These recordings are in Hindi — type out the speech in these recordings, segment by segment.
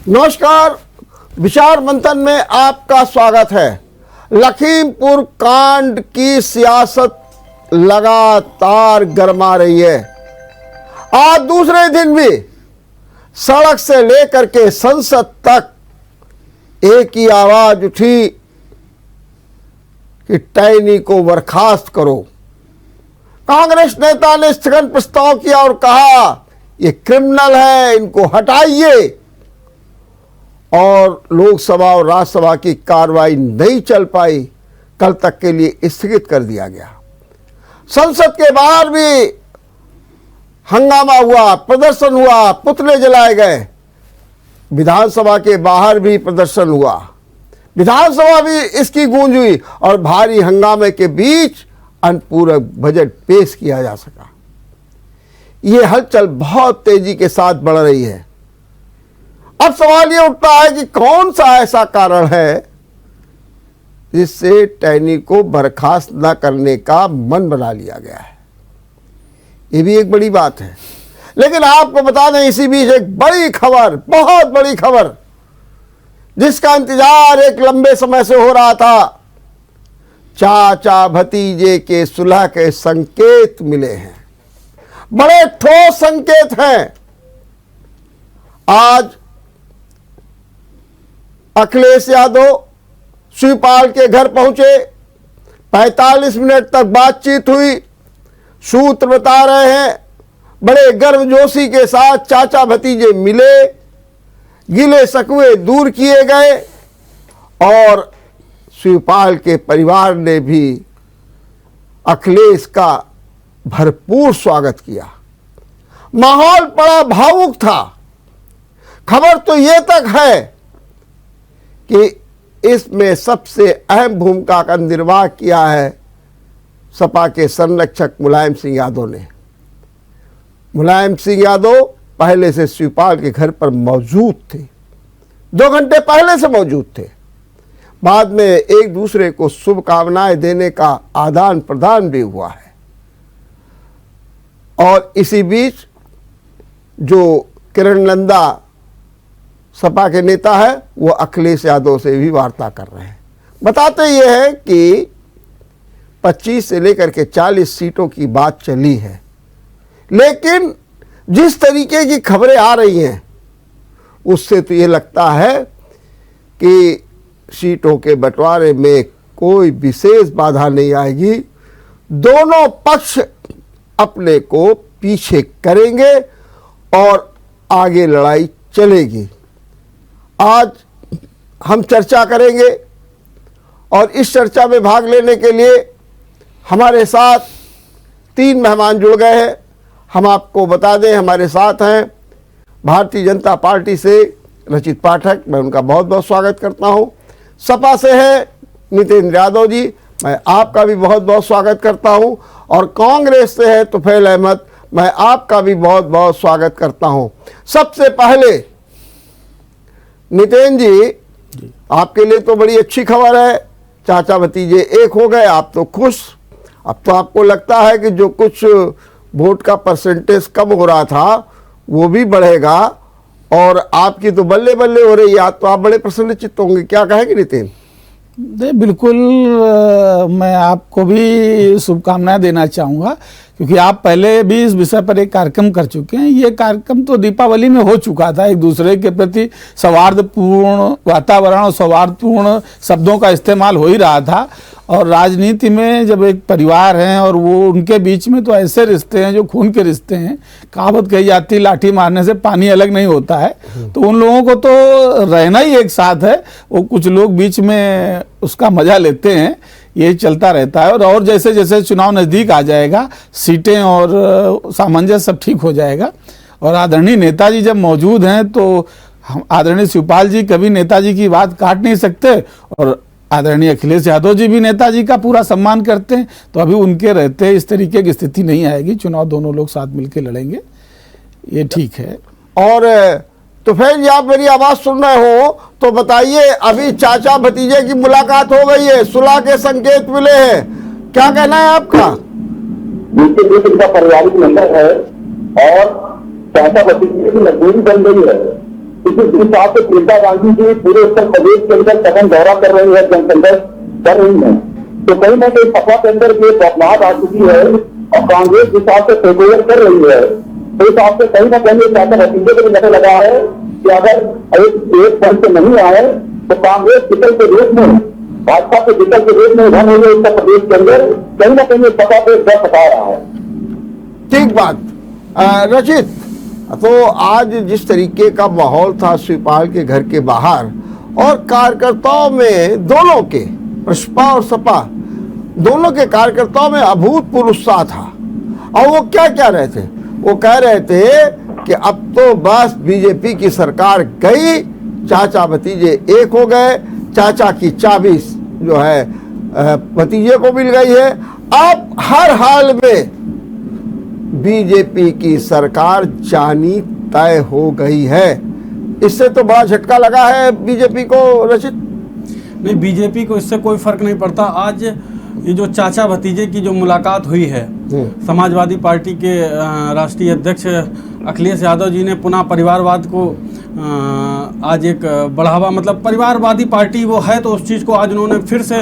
नमस्कार, विचार मंथन में आपका स्वागत है। लखीमपुर कांड की सियासत लगातार गरमा रही है। आज दूसरे दिन भी सड़क से लेकर के संसद तक एक ही आवाज उठी कि टैनी को बर्खास्त करो। कांग्रेस नेता ने स्थगन प्रस्ताव किया और कहा ये क्रिमिनल है, इनको हटाइए। और लोकसभा और राज्यसभा की कार्रवाई नहीं चल पाई, कल तक के लिए स्थगित कर दिया गया। संसद के बाहर भी हंगामा हुआ, प्रदर्शन हुआ, पुतले जलाए गए। विधानसभा के बाहर भी प्रदर्शन हुआ, विधानसभा भी इसकी गूंज हुई और भारी हंगामे के बीच अनुपूरक बजट पेश किया जा सका। ये हलचल बहुत तेजी के साथ बढ़ रही है। अब सवाल ये उठता है कि कौन सा ऐसा कारण है जिससे टैनी को बर्खास्त न करने का मन बना लिया गया है। ये भी एक बड़ी बात है। लेकिन आपको बता दें, इसी बीच एक बड़ी खबर, बहुत बड़ी खबर, जिसका इंतजार एक लंबे समय से हो रहा था, चाचा भतीजे के सुलह के संकेत मिले हैं। बड़े ठोस संकेत हैं। आज अखिलेश यादव शिवपाल के घर पहुंचे, 45 मिनट तक बातचीत हुई। सूत्र बता रहे हैं बड़े गर्मजोशी के साथ चाचा भतीजे मिले, गिले शकवे दूर किए गए और शिवपाल के परिवार ने भी अखिलेश का भरपूर स्वागत किया। माहौल बड़ा भावुक था। खबर तो ये तक है कि इसमें सबसे अहम भूमिका का निर्वाह किया है सपा के संरक्षक मुलायम सिंह यादव ने। मुलायम सिंह यादव पहले से शिवपाल के घर पर मौजूद थे, 2 घंटे पहले से मौजूद थे। बाद में एक दूसरे को शुभकामनाएं देने का आदान प्रदान भी हुआ है। और इसी बीच जो किरण नंदा सपा के नेता है, वो अखिलेश यादव से भी वार्ता कर रहे हैं। बताते ये है कि 25 से लेकर के 40 सीटों की बात चली है। लेकिन जिस तरीके की खबरें आ रही हैं उससे तो ये लगता है कि सीटों के बंटवारे में कोई विशेष बाधा नहीं आएगी। दोनों पक्ष अपने को पीछे करेंगे और आगे लड़ाई चलेगी। आज हम चर्चा करेंगे और इस चर्चा में भाग लेने के लिए हमारे साथ 3 मेहमान जुड़ गए हैं। हम आपको बता दें, हमारे साथ हैं भारतीय जनता पार्टी से रचित पाठक, मैं उनका बहुत बहुत स्वागत करता हूं। सपा से है नितेंद्र यादव जी, मैं आपका भी बहुत बहुत स्वागत करता हूं। और कांग्रेस से है तुफैल अहमद, मैं आपका भी बहुत बहुत स्वागत करता हूं। सबसे पहले नितेंद्र जी, आपके लिए तो बड़ी अच्छी खबर है, चाचा भतीजे एक हो गए, आप तो खुश। अब तो आपको लगता है कि जो कुछ वोट का परसेंटेज कम हो रहा था वो भी बढ़ेगा और आपकी तो बल्ले बल्ले हो रही है। आज तो आप बड़े प्रसन्नचित्त होंगे, क्या कहेंगे नितिन? बिल्कुल, मैं आपको भी शुभकामनाएं देना चाहूँगा, क्योंकि आप पहले भी इस विषय पर एक कार्यक्रम कर चुके हैं। ये कार्यक्रम तो दीपावली में हो चुका था। एक दूसरे के प्रति सौहार्दपूर्ण वातावरण और सौहार्दपूर्ण शब्दों का इस्तेमाल हो ही रहा था। और राजनीति में जब एक परिवार हैं और वो उनके बीच में तो ऐसे रिश्ते हैं जो खून के रिश्ते हैं। कहावत कही जाती है, लाठी मारने से पानी अलग नहीं होता है। तो उन लोगों को तो रहना ही एक साथ है। वो कुछ लोग बीच में उसका मजा लेते हैं, ये चलता रहता है। और जैसे जैसे चुनाव नज़दीक आ जाएगा, सीटें और सामंजस्य सब ठीक हो जाएगा। और आदरणीय नेताजी जब मौजूद हैं तो हम आदरणीय शिवपाल जी कभी नेताजी की बात काट नहीं सकते और आदरणीय अखिलेश यादव जी भी नेताजी का पूरा सम्मान करते हैं। तो अभी उनके रहते इस तरीके की स्थिति नहीं आएगी। चुनाव दोनों लोग साथ मिलकर लड़ेंगे, ये ठीक है। और तो फिर आप मेरी आवाज सुन रहे हो तो बताइए, अभी चाचा भतीजे की मुलाकात हो गई है, सुलह के संकेत मिले हैं, क्या कहना है आपका? बिल्कुल, पारिवारिक नंबर है और चाचा भतीजे की मजबूरी बन गई है। इसी हिसाब से प्रियंका गांधी जी पूरे उत्तर प्रदेश के अंदर सघन दौरा कर रही है, जनसंघर्ष कर रही है। तो कहीं ना कहीं सपा के अंदर भी बदलाव आ चुकी है और कांग्रेस जिस हिसाब से टेक ओवर कर रही है, तो हिसाब से कहीं ना कहीं चाचा भतीजे को भी नजर लगा है कि अगर एक पद से नहीं आए तो कांग्रेस विकल के रूप में, भाजपा के विकल के रूप में उभर रही है उत्तर प्रदेश के अंदर। कहीं ना कहीं सपा पे डर सता रहा है। ठीक बात। रचित, तो आज जिस तरीके का माहौल था शिवपाल के घर के बाहर और कार्यकर्ताओं में, दोनों के, बसपा और सपा दोनों के कार्यकर्ताओं में अभूतपूर्व उत्साह था। और वो क्या कह रहे थे? वो कह रहे थे कि अब तो बस बीजेपी की सरकार गई, चाचा भतीजे एक हो गए, चाचा की चाबी जो है भतीजे को मिल गई है, अब हर हाल में बीजेपी की सरकार जानी तय हो गई है। इससे तो बड़ा झटका लगा है बीजेपी को, रचित। नहीं, बीजेपी को इससे कोई फर्क नहीं पड़ता। आज ये जो चाचा भतीजे की जो मुलाकात हुई है, समाजवादी पार्टी के राष्ट्रीय अध्यक्ष अखिलेश यादव जी ने पुनः परिवारवाद को आज एक बढ़ावा, मतलब परिवारवादी पार्टी वो है, तो उस चीज़ को आज उन्होंने फिर से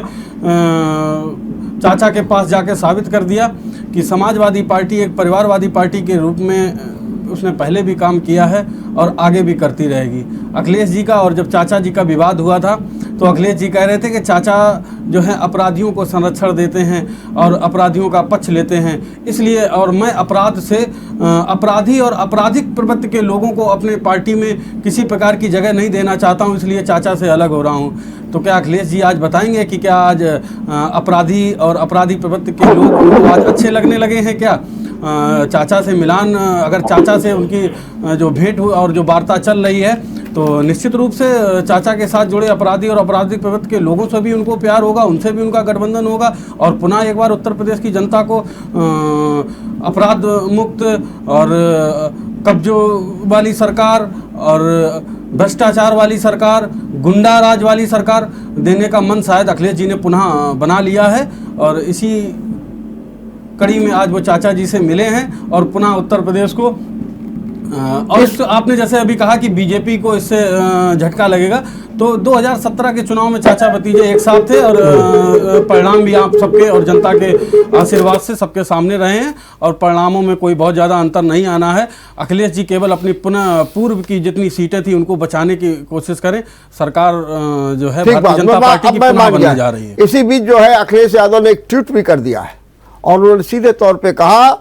चाचा के पास जाकर साबित कर दिया कि समाजवादी पार्टी एक परिवारवादी पार्टी के रूप में उसने पहले भी काम किया है और आगे भी करती रहेगी। अखिलेश जी का और जब चाचा जी का विवाद हुआ था तो अखिलेश जी कह रहे थे कि चाचा जो है अपराधियों को संरक्षण देते हैं और अपराधियों का पक्ष लेते हैं, इसलिए और मैं अपराध से अपराधी और आपराधिक प्रवृत्ति के लोगों को अपने पार्टी में किसी प्रकार की जगह नहीं देना चाहता हूं, इसलिए चाचा से अलग हो रहा हूं। तो क्या अखिलेश जी आज बताएंगे कि क्या आज अपराधी और अपराधी प्रवृत्ति के लोग उनको आज अच्छे लगने लगे हैं? क्या चाचा से मिलान, अगर चाचा से उनकी जो भेंट और जो वार्ता चल रही है तो निश्चित रूप से चाचा के साथ जुड़े अपराधी और आपराधिक प्रवृत्ति के लोगों से भी उनको प्यार होगा, उनसे भी उनका गठबंधन होगा और पुनः एक बार उत्तर प्रदेश की जनता को अपराध मुक्त और कब्जों वाली सरकार और भ्रष्टाचार वाली सरकार, गुंडा राज वाली सरकार देने का मन शायद अखिलेश जी ने पुनः बना लिया है। और इसी कड़ी में आज वो चाचा जी से मिले हैं और पुनः उत्तर प्रदेश को और आपने जैसे अभी कहा कि बीजेपी को इससे झटका लगेगा, तो 2017 के चुनाव में चाचा भतीजे एक साथ थे और परिणाम भी आप सबके और जनता के आशीर्वाद से सबके सामने रहे हैं और परिणामों में कोई बहुत ज़्यादा अंतर नहीं आना है। अखिलेश जी केवल अपनी पुनः पूर्व की जितनी सीटें थी उनको बचाने की कोशिश करें। सरकार जो है भारतीय जनता पार्टी की पुनः बनने जा रही है। इसी बीच जो है अखिलेश यादव ने एक ट्वीट भी कर दिया है और उन्होंने सीधे तौर पर कहा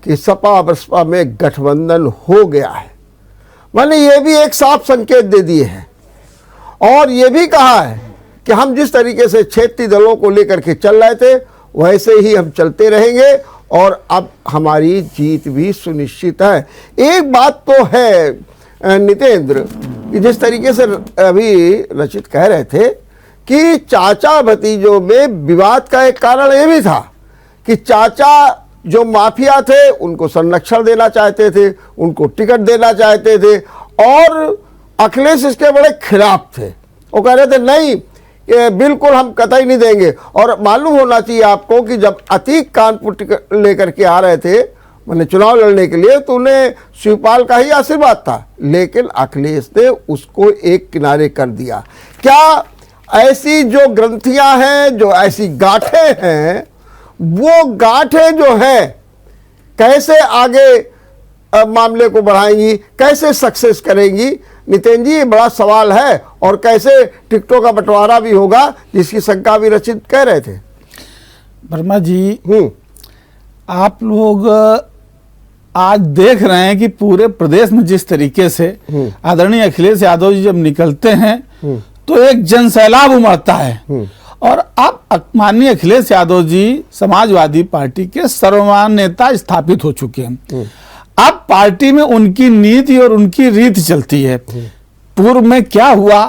कि सपा बसपा में गठबंधन हो गया है। मैंने ये भी एक साफ संकेत दे दिए हैं और ये भी कहा है कि हम जिस तरीके से क्षेत्रीय दलों को लेकर के चल रहे थे वैसे ही हम चलते रहेंगे और अब हमारी जीत भी सुनिश्चित है। एक बात तो है नितेंद्र कि जिस तरीके से अभी रचित कह रहे थे कि चाचा भतीजों में विवाद का एक कारण ये भी था कि चाचा जो माफिया थे उनको संरक्षण देना चाहते थे, उनको टिकट देना चाहते थे और अखिलेश इसके बड़े खिलाफ थे। वो कह रहे थे नहीं, ये बिल्कुल हम कतई नहीं देंगे। और मालूम होना चाहिए आपको कि जब अतीक कानपुर टिकट लेकर के आ रहे थे मैंने चुनाव लड़ने के लिए तो उन्हें शिवपाल का ही आशीर्वाद था, लेकिन अखिलेश ने उसको एक किनारे कर दिया। क्या ऐसी जो ग्रंथियां हैं, जो ऐसी गांठें हैं, वो गांठें जो है कैसे आगे मामले को बढ़ाएंगी, कैसे सक्सेस करेंगी? नितिन जी, ये बड़ा सवाल है। और कैसे टिकटों का बंटवारा भी होगा जिसकी शंका भी रचित कह रहे थे। वर्मा जी, आप लोग आज देख रहे हैं कि पूरे प्रदेश में जिस तरीके से आदरणीय अखिलेश यादव जी जब निकलते हैं तो एक जनसैलाब उमड़ता है और अब माननीय अखिलेश यादव जी समाजवादी पार्टी के सर्वमान्य नेता स्थापित हो चुके हैं। अब पार्टी में उनकी नीति और उनकी रीत चलती है। पूर्व में क्या हुआ,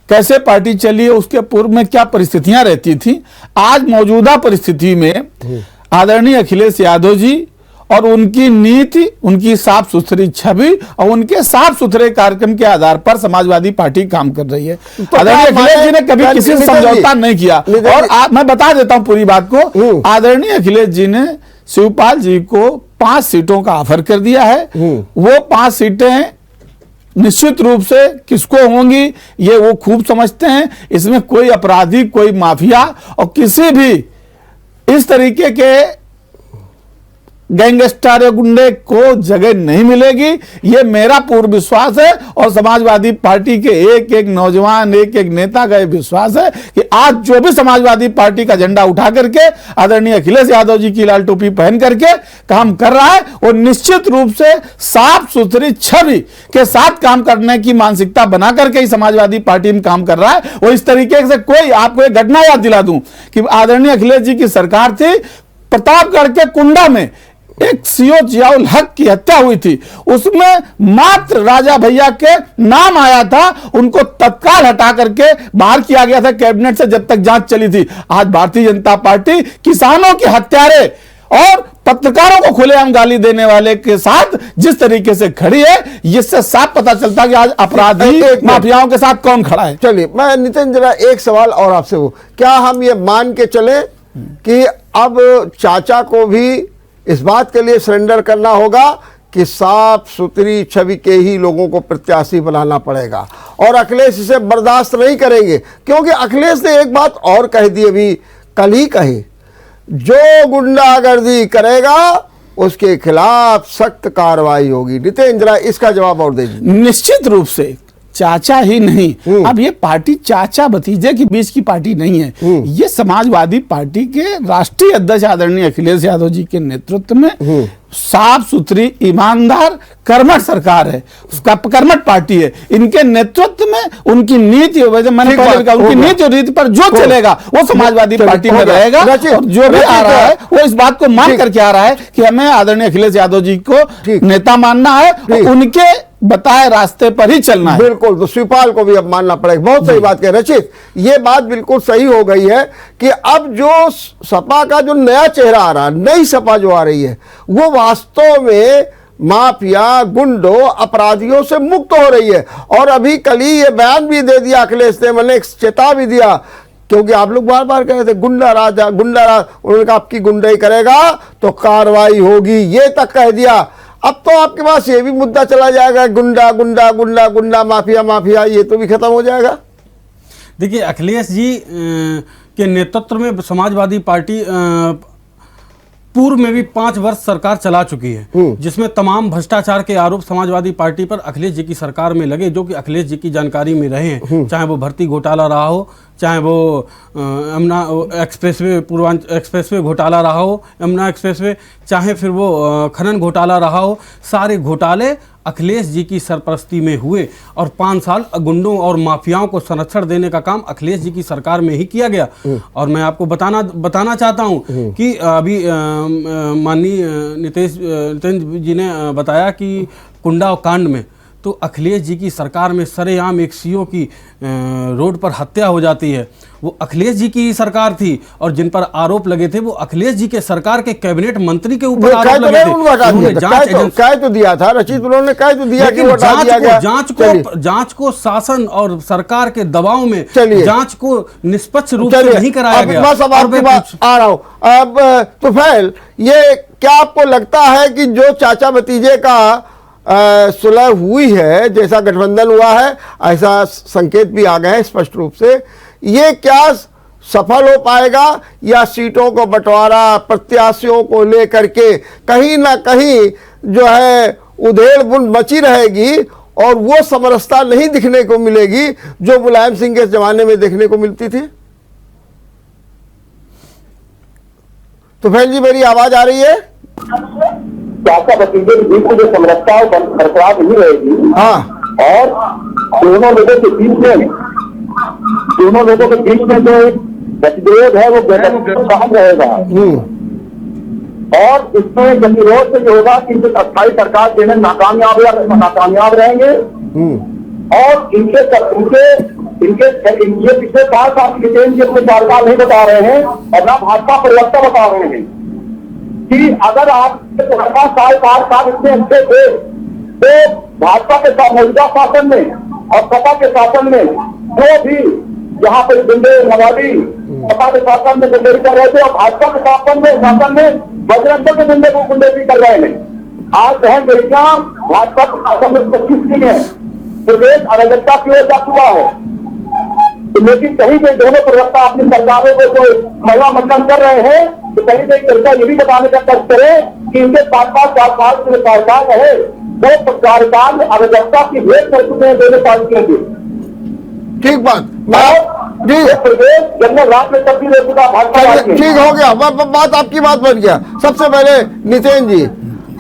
कैसे पार्टी चली है, उसके पूर्व में क्या परिस्थितियां रहती थी, आज मौजूदा परिस्थिति में आदरणीय अखिलेश यादव जी और उनकी नीति, उनकी साफ सुथरी छवि और उनके साफ सुथरे कार्यक्रम के आधार पर समाजवादी पार्टी काम कर रही है। आदरणीय अखिलेश जी ने कभी किसी से समझौता नहीं किया। और मैं बता देता हूं पूरी बात को, आदरणीय अखिलेश जी ने शिवपाल जी को 5 सीटों का ऑफर कर दिया है। वो 5 सीटें निश्चित रूप से किसको होंगी ये वो खूब समझते हैं। इसमें कोई अपराधी, कोई माफिया और किसी भी इस तरीके के गैंगस्टर या गुंडे को जगह नहीं मिलेगी, ये मेरा पूर्ण विश्वास है। और समाजवादी पार्टी के एक एक नौजवान, एक एक नेता का ये विश्वास है कि आज जो भी समाजवादी पार्टी का झंडा उठा करके आदरणीय अखिलेश यादव जी की लाल टोपी पहन करके काम कर रहा है, वो निश्चित रूप से साफ सुथरी छवि के साथ काम करने की मानसिकता बना करके ही समाजवादी पार्टी में काम कर रहा है। वो इस तरीके से कोई, आपको एक घटना याद दिला दूं कि आदरणीय अखिलेश जी की सरकार थी, प्रतापगढ़ के कुंडा में एक सीओ जियाउल हक की हत्या हुई थी, उसमें मात्र राजा भैया के नाम आया था, उनको तत्काल हटा करके बाहर किया गया था कैबिनेट से जब तक जांच चली थी। आज भारतीय जनता पार्टी किसानों के हत्यारे और पत्रकारों को खुलेआम गाली देने वाले के साथ जिस तरीके से खड़ी है, इससे साफ पता चलता है कि आज अपराधी माफियाओं के साथ कौन खड़ा है। चलिए, मैं नितिन जरा एक सवाल और आपसे, वो क्या हम ये मान के चले कि अब चाचा को भी इस बात के लिए सरेंडर करना होगा कि साफ सुथरी छवि के ही लोगों को प्रत्याशी बनाना पड़ेगा, और अखिलेश इसे बर्दाश्त नहीं करेंगे? क्योंकि अखिलेश ने एक बात और कह दी, अभी कल ही कही, जो गुंडागर्दी करेगा उसके खिलाफ सख्त कार्रवाई होगी। नितिन जरा इसका जवाब और दे दीजिए। निश्चित रूप से चाचा ही नहीं, अब ये पार्टी चाचा भतीजे के बीच की पार्टी नहीं है, ये समाजवादी पार्टी के राष्ट्रीय अध्यक्ष आदरणीय अखिलेश यादव जी के नेतृत्व में साफ सुथरी, ईमानदार, कर्मठ सरकार है, उसका कर्मठ पार्टी है। इनके नेतृत्व में उनकी नीति, मैंने पहले कहा, उनकी नीति और रीति पर जो चलेगा वो समाजवादी पार्टी में रहेगा। और जो भी आ रहा है वो इस बात को मान करके आ रहा है कि हमें आदरणीय अखिलेश यादव जी को नेता मानना है, उनके बताए रास्ते पर ही चलना है। बिल्कुल, तो शिवपाल को भी अब मानना पड़ेगा। बहुत सही बात कह रचित, ये बात बिल्कुल सही हो गई है कि अब जो सपा का जो नया चेहरा आ रहा है, नई सपा जो आ रही है, वो वास्तव में माफिया, गुंडों, अपराधियों से मुक्त हो रही है। और अभी कल ही ये बयान भी दे दिया अखिलेश ने, मैंने एक चेता भी दिया, क्योंकि आप लोग बार बार कह रहे थे गुंडा राज, गुंडा राज, उन्होंने कहा आपकी गुंडाई करेगा तो कार्रवाई होगी, ये तक कह दिया। अब तो आपके पास ये भी मुद्दा चला जाएगा, गुंडा गुंडा गुंडा गुंडा, माफिया माफिया, ये तो भी खत्म हो जाएगा। देखिए, अखिलेश जी के नेतृत्व में समाजवादी पार्टी पूर्व में भी 5 वर्ष सरकार चला चुकी है, जिसमें तमाम भ्रष्टाचार के आरोप समाजवादी पार्टी पर अखिलेश जी की सरकार में लगे, जो कि अखिलेश जी की जानकारी में रहे हैं। चाहे वो भर्ती घोटाला रहा हो, चाहे वो यमुना एक्सप्रेसवे, पूर्वांचल एक्सप्रेसवे घोटाला रहा हो, यमुना एक्सप्रेसवे, चाहे फिर वो खनन घोटाला रहा हो, सारे घोटाले अखिलेश जी की सरपरस्ती में हुए। और 5 साल गुंडों और माफियाओं को संरक्षण देने का काम अखिलेश जी की सरकार में ही किया गया। और मैं आपको बताना चाहता हूं कि अभी माननीय नितिन जी ने बताया कि कुंडा कांड में तो अखिलेश जी की सरकार में सरेआम एक सीओ की रोड पर हत्या हो जाती है। वो अखिलेश जी की सरकार थी और जिन पर आरोप लगे थे वो अखिलेश जी के सरकार के कैबिनेट मंत्री के ऊपर आरोप लगे थे। उन्होंने कह तो दिया था रचित, उन्होंने कह तो दिया कि जांच को शासन और सरकार के दबाव में जांच को निष्पक्ष रूप से नहीं कराया गया। बस अब आपकी बात आ रहा हूं। अब तुफैल, ये क्या आपको लगता है कि जो चाचा भतीजे का सुलह हुई है, जैसा गठबंधन हुआ है, ऐसा संकेत भी आ गए हैं स्पष्ट रूप से, ये क्या सफल हो पाएगा या सीटों को बंटवारा, प्रत्याशियों को लेकर के कहीं ना कहीं जो है उधेड़-बुन मची रहेगी और वो समरसता नहीं दिखने को मिलेगी जो मुलायम सिंह के जमाने में देखने को मिलती थी? तो फैल जी, मेरी आवाज आ रही है? चाचा भतीजे के बीच में जो समरसता बरकरार नहीं रहेगी, हाँ, और दोनों लोगों के बीच में जो गतिरोध है वो कायम रहेगा। और इसमें गतिरोध से ये होगा कि जो अस्थायी सरकार देने नाकामयाब रहेंगे और इनके पिछले 4 साल की डिटेल अपने कार्यकाल नहीं बता रहे हैं और ना भाजपा परिवर्तन बता रहे हैं कि अगर आप 4 साल इतने अच्छे थे तो भाजपा के मौजूदा शासन में और सपा के शासन में जो भी यहाँ पे गुंडे नवाबी सपा के शासन में गुंडेगी कर रहे थे और भाजपा के शासन में बजरंग के गुंडे को गुंडेगी कर रहे हैं। आज बहन बेटियां भाजपा के शासन में 25 नहीं है, प्रदेश अराजकता की ओर जा चुका है। लेकिन कहीं पे दोनों प्रवक्ता अपनी सरकारों को जो महिला मतदान कर रहे हैं, तो कहीं पे चर्चा ये भी बताने का कष्ट करें कि इनके 5-5 4 जो कार्यकाल रहे वो कार्यकाल अराजकता की भेंट कर चुके हैं दोनों पार्टियों के। ठीक बात, जी प्रदेश जनरल राज में तब्दील हो चुका भाजपा राज्य में। ठीक हो गया, बात आपकी बात बन गया। सबसे पहले नितिन जी,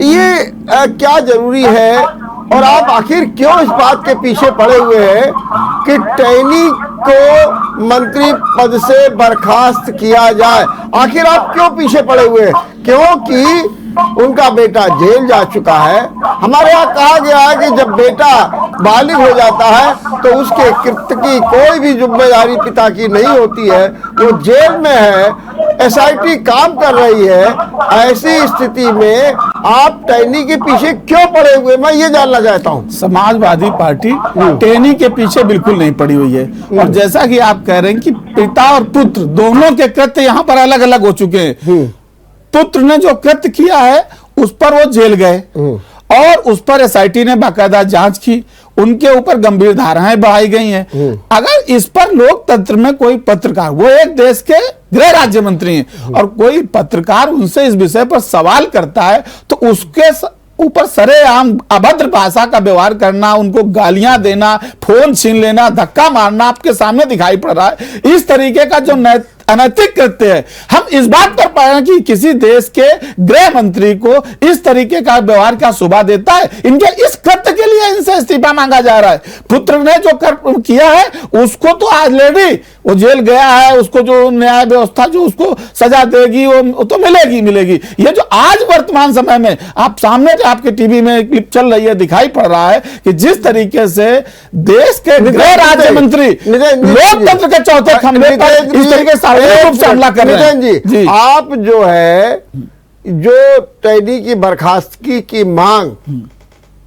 ये क्या जरूरी है और आप आखिर क्यों इस बात के पीछे पड़े हुए हैं कि टैनी को मंत्री पद से बर्खास्त किया जाए? आखिर आप क्यों पीछे पड़े हुए हैं? क्योंकि उनका बेटा जेल जा चुका है। हमारे यहाँ कहा गया है कि जब बेटा बालिग हो जाता है तो उसके कृत्य की कोई भी जिम्मेदारी पिता की नहीं होती है, वो जेल में है, एसआईटी काम कर रही है। ऐसी स्थिति में आप टैनी के पीछे क्यों पड़े हुए, मैं ये जानना चाहता हूँ। समाजवादी पार्टी टैनी के पीछे बिल्कुल नहीं पड़ी हुई है, और जैसा कि आप कह रहे हैं कि पिता और पुत्र दोनों के कृत्य यहाँ पर अलग अलग हो चुके हैं। पुत्र ने जो कृत्य किया है उस पर वो जेल गए और उस पर एसआईटी ने बाकायदा जांच की, उनके ऊपर गंभीर धाराएं बढ़ाई गई हैं। अगर इस पर लोकतंत्र में कोई पत्रकार, वो एक देश के गृह राज्य मंत्री हैं, और कोई पत्रकार उनसे इस विषय पर सवाल करता है तो उसके ऊपर सरेआम अभद्र भाषा का व्यवहार करना, उनको गालियां देना, फोन छीन लेना, धक्का मारना आपके सामने दिखाई पड़ रहा है। इस तरीके का जो अनैतिक कृत्य है, हम इस बात पर पा रहे हैं कि किसी देश के गृह मंत्री को इस तरीके का व्यवहार क्या शोभा देता है? इनके इस कृत्य के लिए इनसे इस्तीफा मांगा जा रहा है। पुत्र ने जो किया है उसको तो ऑलरेडी वो जेल गया है, उसको जो न्याय व्यवस्था जो उसको सजा देगी वो तो मिलेगी। ये जो आज वर्तमान समय में आप सामने जो आपके टीवी में क्लिप चल रही है दिखाई पड़ रहा है कि जिस तरीके से देश के गृह राज्य मंत्री लोकतंत्र के चौथे खंभे पर इस तरीके से हमला कर रहे हैं। जी, आप जो है जो टैनी की बर्खास्तगी की मांग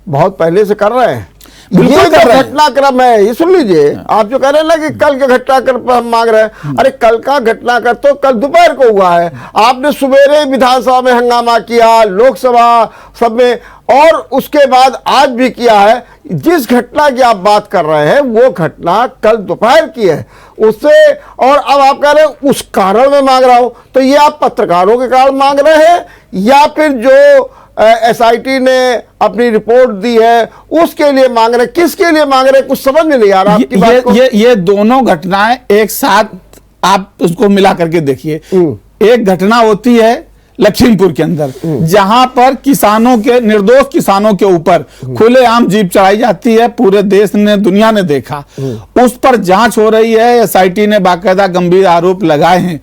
बहुत पहले से कर रहे हैं। ये जो घटनाक्रम है, ये सुन लीजिए, आप जो कह रहे हैं ना कि कल के घटनाक्रम पर हम मांग रहे हैं, अरे कल का घटनाक्रम तो कल दोपहर को हुआ है। आपने सवेरे विधानसभा में हंगामा किया, लोकसभा सब में, और उसके बाद आज भी किया है। जिस घटना की आप बात कर रहे हैं वो घटना कल दोपहर की है उससे, और अब आप कह रहे हैं उस कारण में मांग रहा हूं, तो ये आप पत्रकारों के कारण मांग रहे हैं या फिर जो एसआईटी ने अपनी रिपोर्ट दी है उसके लिए मांग रहे, किसके लिए मांग रहे, कुछ समझ में नहीं आ रहा आपकी बात को। ये दोनों घटनाएं एक साथ आप उसको मिला करके देखिए। एक घटना होती है लखीमपुर के अंदर जहां पर किसानों के, निर्दोष किसानों के ऊपर खुलेआम जीप चढ़ाई जाती है, पूरे देश ने, दुनिया ने देखा, उस पर जांच हो रही है, एसआईटी ने बाकायदा गंभीर आरोप लगाए हैं,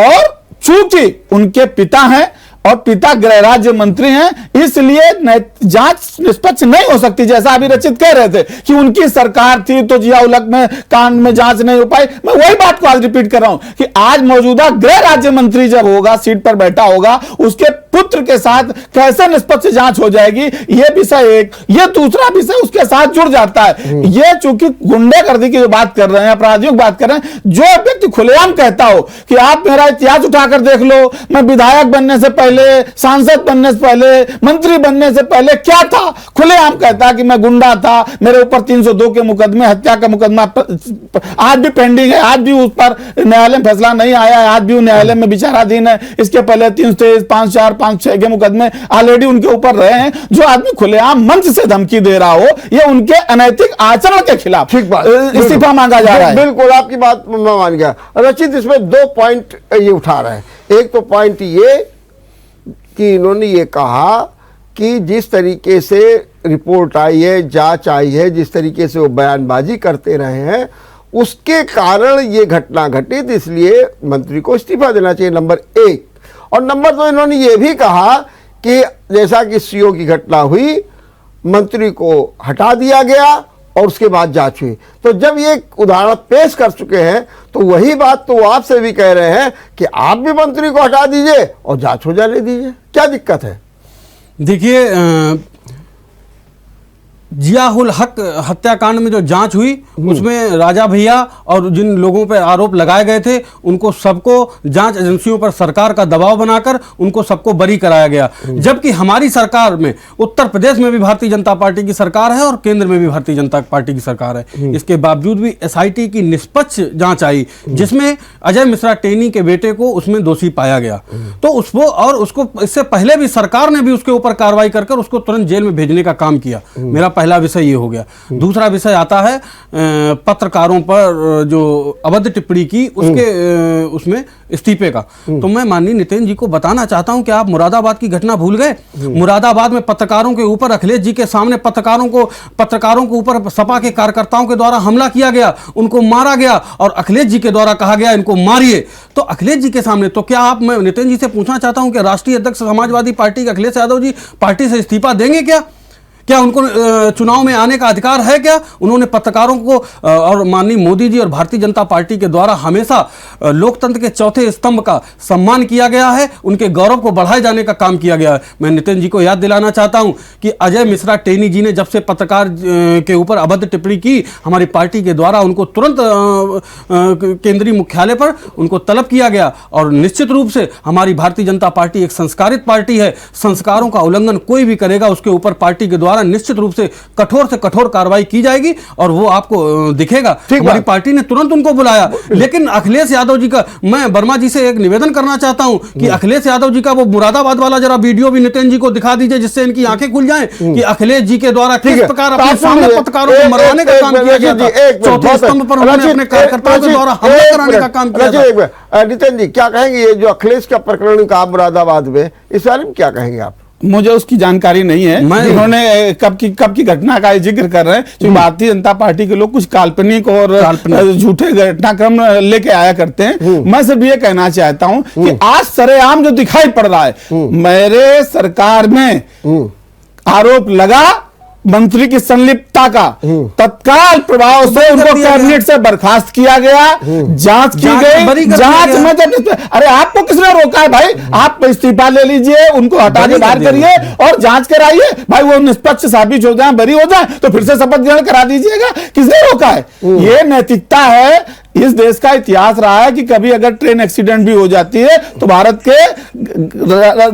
और चूंकि उनके पिता हैं और पिता गृह राज्य मंत्री हैं इसलिए जांच निष्पक्ष नहीं हो सकती। जैसा अभी रचित कह रहे थे कि उनकी सरकार थी तो जिया उलग में कांड में जांच नहीं हो पाई, मैं वही बात को आज रिपीट कर रहा हूं कि आज मौजूदा गृह राज्य मंत्री जब होगा, सीट पर बैठा होगा, उसके पुत्र के साथ कैसे निष्पक्ष जांच हो जाएगी, ये विषय एक। ये दूसरा विषय उसके साथ जुड़ जाता है। ये चूंकि गुंडागर्दी की जो बात कर रहे हैं, अपराधियों की बात कर रहे हैं, जो व्यक्ति खुलेआम कहता हो कि आप मेरा इतिहास उठाकर देख लो, मैं विधायक बनने से पहले, सांसद बनने से पहले, मंत्री बनने से पहले क्या था, खुलेआम कहता कि मैं गुंडा था, मेरे ऊपर 302 के मुकदमे, हत्या का मुकदमा आज भी पेंडिंग है, आज भी उस पर न्यायालय में फैसला नहीं आया है, आज भी वो न्यायालय में विचाराधीन है। इसके पहले 323, 5-4, 5-6 के मुकदमे ऑलरेडी उनके ऊपर रहे हैं। जो आदमी खुलेआम मंच से धमकी दे रहा हो, ये उनके अनैतिक आचरण के खिलाफ इस्तीफा मांगा जा रहा है। बिल्कुल आपकी बात मैं मान गया। रचित इसमें 2 पॉइंट ये उठा रहे हैं। एक तो पॉइंट ये कि इन्होंने ये कहा कि जिस तरीके से रिपोर्ट आई है, जांच आई है, जिस तरीके से वो बयानबाजी करते रहे हैं उसके कारण ये घटना घटित, इसलिए मंत्री को इस्तीफा देना चाहिए, नंबर 1। और नंबर 2 इन्होंने ये भी कहा कि जैसा कि सीओ की घटना हुई, मंत्री को हटा दिया गया और उसके बाद जांच हुई। तो जब ये उदाहरण पेश कर चुके हैं तो वही बात तो आपसे भी कह रहे हैं कि आप भी मंत्री को हटा दीजिए और जांच हो जाने दीजिए, क्या दिक्कत है? देखिए जिया उल हक हत्याकांड में जो जांच हुई उसमें राजा भैया और जिन लोगों पर आरोप लगाए गए थे उनको सबको जांच एजेंसियों पर सरकार का दबाव बनाकर उनको सबको बरी कराया गया। जबकि हमारी सरकार में उत्तर प्रदेश में भी भारतीय जनता पार्टी की सरकार है और केंद्र में भी भारतीय जनता पार्टी की सरकार है। इसके बावजूद भी एसआईटी की निष्पक्ष जांच आई जिसमें अजय मिश्रा टेनी के बेटे को उसमें दोषी पाया गया। तो उसको और उसको इससे पहले भी सरकार ने भी उसके ऊपर कार्रवाई कर उसको तुरंत जेल में भेजने का काम किया। मेरा पहला विषय ये हो गया। दूसरा विषय आता है पत्रकारों पर जो अभद्र टिप्पणी की उसके उसमें इस्तीफे का। तो मैं माननीय नितिन जी को बताना चाहता हूं कि आप मुरादाबाद की घटना भूल गए। मुरादाबाद में पत्रकारों के ऊपर अखिलेश जी के सामने पत्रकारों के ऊपर सपा के कार्यकर्ताओं के द्वारा हमला किया गया, उनको मारा गया और अखिलेश जी के द्वारा कहा गया इनको मारिए। तो अखिलेश जी के सामने तो क्या मैं नितिन जी से पूछना चाहता हूं कि राष्ट्रीय अध्यक्ष समाजवादी पार्टी के अखिलेश यादव जी पार्टी से इस्तीफा देंगे क्या उनको चुनाव में आने का अधिकार है क्या? उन्होंने पत्रकारों को और माननीय मोदी जी और भारतीय जनता पार्टी के द्वारा हमेशा लोकतंत्र के चौथे स्तंभ का सम्मान किया गया है, उनके गौरव को बढ़ाए जाने का काम किया गया है। मैं नितिन जी को याद दिलाना चाहता हूं कि अजय मिश्रा टेनी जी ने जब से पत्रकार के ऊपर अभद्र टिप्पणी की, हमारी पार्टी के द्वारा उनको तुरंत केंद्रीय मुख्यालय पर उनको तलब किया गया। और निश्चित रूप से हमारी भारतीय जनता पार्टी एक संस्कारित पार्टी है। संस्कारों का उल्लंघन कोई भी करेगा उसके ऊपर पार्टी के द्वारा निश्चित रूप से कठोर कार्रवाई की जाएगी और वो आपको दिखेगा। हमारी पार्टी ने तुरंत उनको बुलाया। लेकिन अखिलेश यादव जी का मैं वर्मा जी से एक निवेदन करना चाहता हूं कि अखिलेश यादव जी का वो मुरादाबाद वाला जरा वीडियो भी नितिन जी को दिखा दीजिए जिससे इनकी आंखें खुल जाएं कि अखिलेश जी के द्वारा किस प्रकार अपने सामने पत्रकारों को मरवाने का काम किया गया था। चौथे स्तंभ पर उन्होंने अपने कार्यकर्ताओं के द्वारा हमला कराने का काम किया था। नितिन जी क्या कहेंगे ये जो अखिलेश का प्रकरण का मुरादाबाद में, इस बारे में क्या कहेंगे आप? मुझे उसकी जानकारी नहीं है। उन्होंने कब की घटना का जिक्र कर रहे हैं, क्योंकि भारतीय जनता पार्टी के लोग कुछ काल्पनिक और झूठे घटनाक्रम लेके आया करते हैं। मैं सिर्फ ये कहना चाहता हूं कि आज सरेआम जो दिखाई पड़ रहा है, मेरे सरकार में आरोप लगा मंत्री की संलिप्तता का, तत्काल प्रभाव से उनको कैबिनेट से बर्खास्त किया गया, जांच की गई। जांच में जब अरे आपको किसने रोका है भाई? आप इस्तीफा ले लीजिए, उनको हटा के बाहर करिए और जांच कराइए भाई। वो निष्पक्ष साबित हो जाए, बरी हो जाए तो फिर से शपथ ग्रहण करा दीजिएगा। किसने रोका है? ये नैतिकता है। इस देश का इतिहास रहा है कि कभी अगर ट्रेन एक्सीडेंट भी हो जाती है तो भारत के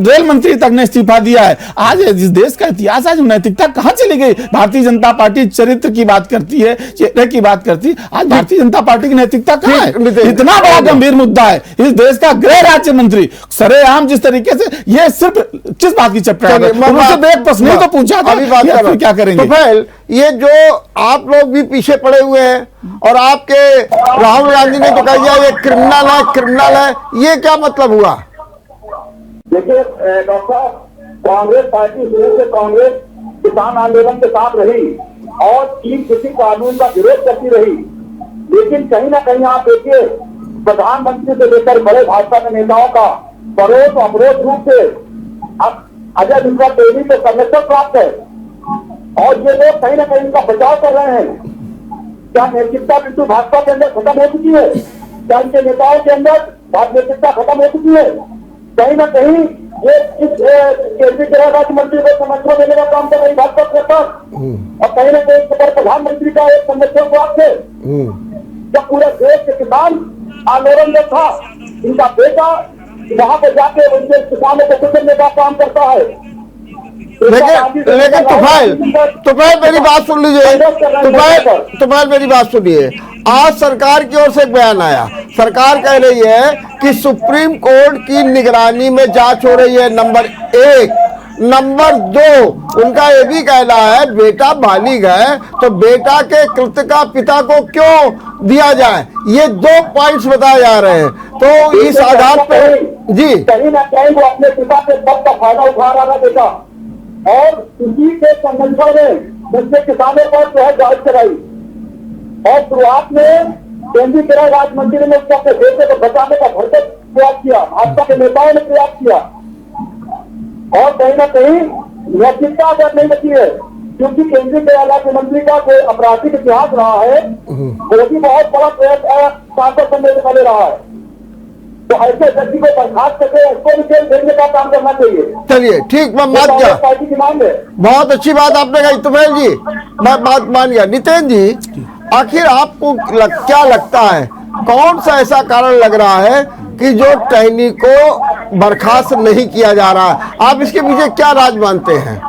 रेल मंत्री तक ने इस्तीफा दिया है। आज इस देश का इतिहास, आज नैतिकता कहां चली गई? भारतीय जनता पार्टी चरित्र की बात करती है, चेहरे की बात करती है। आज भारतीय जनता पार्टी की नैतिकता कहां है? इतना बड़ा गंभीर मुद्दा है। इस देश का गृह राज्य मंत्री सरेआम जिस तरीके से, ये सिर्फ किस बात की चर्चा है? एक प्रश्न ही तो पूछा था, क्या करेंगे? तो ये जो आप लोग भी पीछे पड़े हुए हैं और आपके राहुल गांधी ने तो कह दिया ये क्रिमिनल है, ये क्या मतलब हुआ? देखिए डॉक्टर, कांग्रेस पार्टी शुरू से कांग्रेस किसान आंदोलन के साथ रही और तीन कृषि कानून का विरोध करती रही। लेकिन कहीं ना कहीं आप देखिए, प्रधानमंत्री से लेकर बड़े भाजपा के नेताओं का परोक्ष अपरोक्ष रूप से अजय मिश्रा टेनी को संरक्षण प्राप्त है और ये लोग कहीं ना कहीं इनका बचाव कर रहे हैं। क्या नैतिकता बिल्कुल भाजपा के अंदर खत्म हो चुकी है? क्या इनके नेताओं के अंदर नैतिकता खत्म हो चुकी है? कहीं ना कहीं ये इस केंद्रीय गृह राज्य मंत्री को संरक्षण देने का काम कर रही भाजपा सरकार और कहीं ना कहीं प्रधानमंत्री का एक संरक्षण प्राप्त है। जब पूरे देश के किसान आंदोलन में था, इनका बेटा वहां पर जाके उनके किसानों को कुचलने का काम करता है। लेकिन तुफैल मेरी बात सुन लीजिए। तुफैल मेरी बात सुनिए। आज सरकार की ओर से एक बयान आया, सरकार कह रही है कि सुप्रीम कोर्ट की निगरानी में जांच हो रही है, नंबर 1। नंबर 2, उनका ये भी कहना है बेटा बालिग है तो बेटा के कृत्य का पिता को क्यों दिया जाए। ये 2 पॉइंट्स बताए जा रहे हैं। तो इस आधार पर जी कहीं ना कहीं वो अपने पिता के पद का फायदा उठा रहा है बेटा, और उसी के संरक्षण में दूसरे किसानों पर जो है जांच कराई और शुरुआत में केंद्रीय गृह राज्य मंत्री ने उसको अपने बेटे को बचाने का भरसक प्रयास किया, भाजपा के नेताओं ने प्रयास किया और कहीं ना कहीं नैतिकता अगर नहीं बची है, क्योंकि केंद्रीय गृह राज्य मंत्री का जो आपराधिक इतिहास रहा है वो भी बहुत बड़ा सांसद बनने से पहले रहा है तो ऐसे व्यक्ति को बर्खास्त करके उसको भी जेल भेजने का काम करना चाहिए। चलिए ठीक, मैं मान गया, पार्टी की मांग है। बहुत अच्छी बात आपने कही तुफैल जी, मैं बात मान गया। नितिन जी, आखिर आपको क्या लगता है, कौन सा ऐसा कारण लग रहा है कि जो टहनी को बर्खास्त नहीं किया जा रहा है? आप इसके पीछे क्या राज मानते हैं?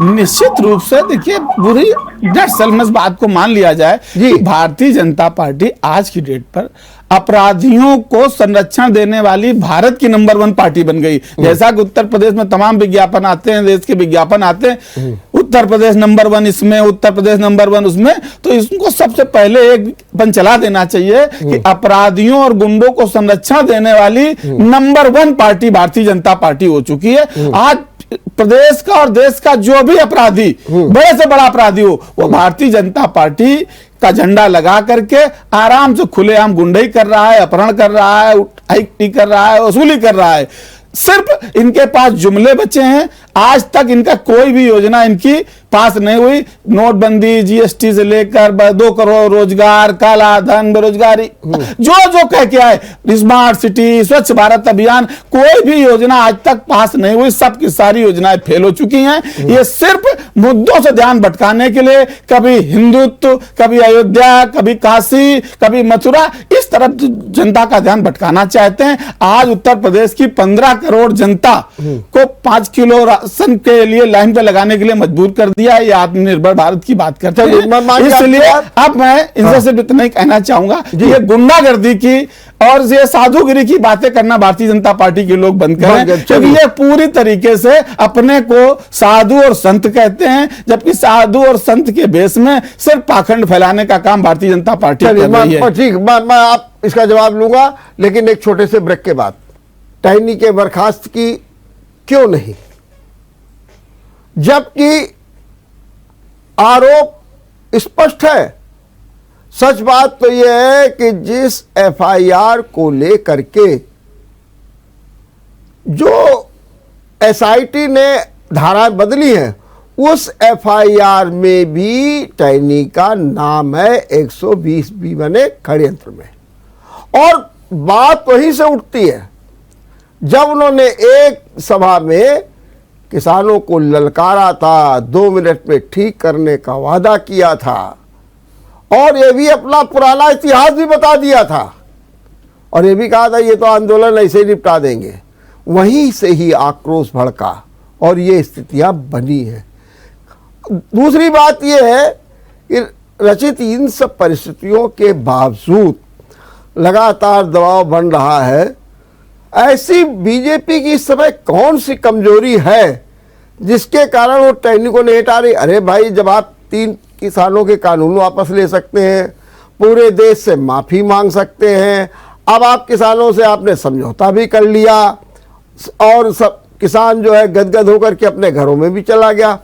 निश्चित रूप से देखिए, पूरी दरअसल में इस बात को मान लिया जाए जी। कि भारतीय जनता पार्टी आज की डेट पर अपराधियों को संरक्षण देने वाली भारत की नंबर 1 पार्टी बन गई। जैसा कि उत्तर प्रदेश में तमाम विज्ञापन आते हैं, देश के विज्ञापन आते हैं, उत्तर प्रदेश नंबर 1 इसमें, उत्तर प्रदेश नंबर 1 उसमें, तो इसको सबसे पहले एक बन चला देना चाहिए कि अपराधियों और गुंडों को संरक्षण देने वाली number 1 party Bharatiya Janata party हो चुकी है। आज प्रदेश का और देश का जो भी अपराधी, बड़े से बड़ा अपराधी हो, वो भारतीय जनता पार्टी का झंडा लगा करके आराम से खुलेआम गुंडई कर रहा है, अपहरण कर रहा है, उठाई कर रहा है, वसूली कर रहा है। सिर्फ इनके पास जुमले बचे हैं, आज तक इनका कोई भी योजना इनकी पास नहीं हुई। नोटबंदी, जीएसटी से लेकर 2 करोड़ रोजगार, काला धन, बेरोजगारी, जो जो कह के आए, स्मार्ट सिटी, स्वच्छ भारत अभियान, कोई भी योजना आज तक पास नहीं हुई। सबकी सारी योजनाएं फेल हो चुकी हैं। ये सिर्फ मुद्दों से ध्यान भटकाने के लिए, कभी हिंदुत्व, कभी अयोध्या, कभी काशी, कभी मथुरा, इस तरफ जनता का ध्यान भटकाना चाहते हैं। आज उत्तर प्रदेश की 15 करोड़ जनता को 5 किलो राशन के लिए लाइन पे लगाने के लिए मजबूर कर दिया है। ये आत्मनिर्भर भारत की बात करते हैं। इसलिए अब मैं इनसे सिर्फ इतना ही कहना चाहूंगा कि ये गुंडागर्दी की और ये साधुगिरी की बातें करना भारतीय जनता पार्टी के लोग बंद करें, क्योंकि ये पूरी तरीके से अपने को साधु और संत कहते हैं, जबकि साधु और संत के बेस में सिर्फ पाखंड फैलाने का काम भारतीय जनता पार्टी कर रही है। ठीक, मैं आप इसका जवाब लूंगा, लेकिन एक छोटे से ब्रेक के बाद। टहनी के बर्खास्त की क्यों नहीं, जबकि आरोप स्पष्ट है? सच बात तो यह है कि जिस एफआईआर को लेकर के जो एसआईटी ने धाराएं बदली हैं, उस एफआईआर में भी टहनी का नाम है 120 बने षड्यंत्र में। और बात वहीं से उठती है जब उन्होंने एक सभा में किसानों को ललकारा था, 2 मिनट में ठीक करने का वादा किया था, और ये भी अपना पुराना इतिहास भी बता दिया था, और ये भी कहा था ये तो आंदोलन ऐसे ही निपटा देंगे। वहीं से ही आक्रोश भड़का और ये स्थितियां बनी हैं। दूसरी बात यह है कि रचित इन सब परिस्थितियों के बावजूद लगातार दबाव बन रहा है। ऐसी बीजेपी की इस समय कौन सी कमजोरी है जिसके कारण वो टहनी को नहीं हटा रही? अरे भाई, जब आप 3 किसानों के कानून वापस ले सकते हैं, पूरे देश से माफी मांग सकते हैं, अब आप किसानों से आपने समझौता भी कर लिया और सब किसान जो है गदगद होकर के अपने घरों में भी चला गया।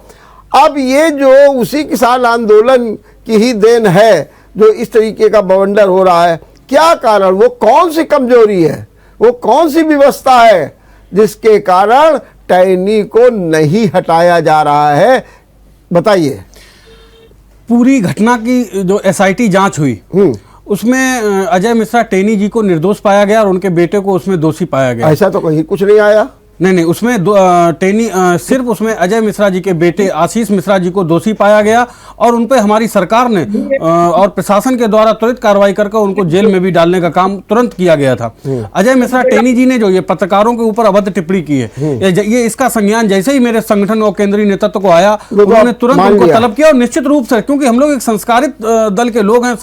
अब ये जो उसी किसान आंदोलन की ही देन है जो इस तरीके का बवंडर हो रहा है, क्या कारण, वो कौन सी कमजोरी है, वो कौन सी व्यवस्था है जिसके कारण टहनी को नहीं हटाया जा रहा है? बताइए। पूरी घटना की जो एसआईटी जांच हुई उसमें अजय मिश्रा टेनी जी को निर्दोष पाया गया और उनके बेटे को उसमें दोषी पाया गया। ऐसा तो कहीं कुछ नहीं आया। नहीं, उसमें टेनी सिर्फ उसमें अजय मिश्रा जी के बेटे आशीष मिश्रा जी को दोषी पाया गया और उन पे हमारी सरकार ने और प्रशासन के द्वारा त्वरित कार्रवाई करके उनको जेल में भी डालने का काम तुरंत किया गया था। अजय मिश्रा टेनी जी ने जो ये पत्रकारों के ऊपर अभद्र टिप्पणी की है, ये इसका संज्ञान जैसे ही मेरे संगठन और केंद्रीय नेतृत्व को आया, उन्होंने तुरंत उनको तलब किया। और निश्चित रूप से, क्योंकि हम लोग एक संस्कारित दल के लोग हैं,